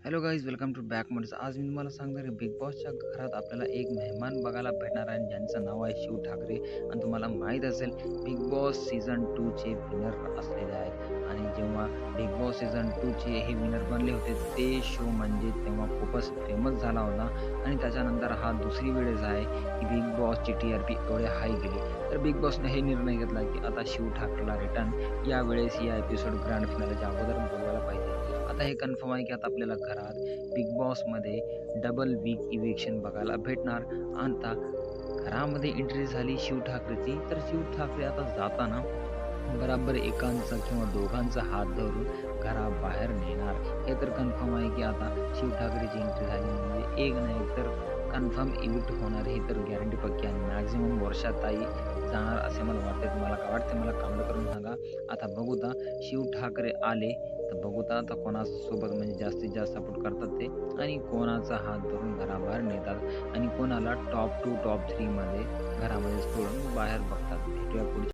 Hello guys, welcome to back mods. आज मी तुम्हाला सांगणार आहे, बिग बॉसच्या घरात आपल्याला एक मेहमान बघायला भेटणार आहे ज्यांचं नाव आहे शिव ठाकरे. आणि तुम्हाला माहीत असेल, बिग बॉस सीझन 2चे विनर असलेले आहेत. आणि जेव्हा बिग बॉस सीझन 2चे हे विनर बनले होते, ते शो म्हणजे तेव्हा खूपच फेमस झाला होता. आणि त्याच्यानंतर हा दुसरी वेळेस आहे की बिग बॉसची TRP एवढे हाय गेली. तर बिग बॉसने हे निर्णय घेतला की आता शिव ठाकरेला रिटर्न यावेळेस या एपिसोड ग्रँड फिनालेच्या अगोदर बोलवायला पाहिजे. आता हे कन्फर्म आहे की आता आपल्याला घरात बिग बॉसमध्ये डबल वीक इव्हिक्शन बघायला भेटणार. आता घरामध्ये एंट्री झाली शिव ठाकरेची, तर शिव ठाकरे आता जाताना बराबर एकांचा किंवा दोघांचा हात धरून घराबाहेर नेणार. हे तर कन्फर्म आहे की आता शिव ठाकरेची एंट्री झाली म्हणजे एक नाही तर कन्फर्म इव्हिक्ट होणार, हे तर गॅरंटी पक्की. आणि मॅक्झिमम वर्षाताई जाणार असे मला वाटते. तुम्हाला काय वाटते मला कमेंट करून सांगा. आता बघू ता शिव ठाकरे आले तर बघू आता कोणासोबत म्हणजे जास्तीत जास्त सपोर्ट करतात ते, आणि कोणाचा हात धरून घराबाहेर नेतात आणि कोणाला टॉप 2 टॉप 3 मध्ये घरामध्ये सोडून बाहेर बघतात. भेटूया पुढच्या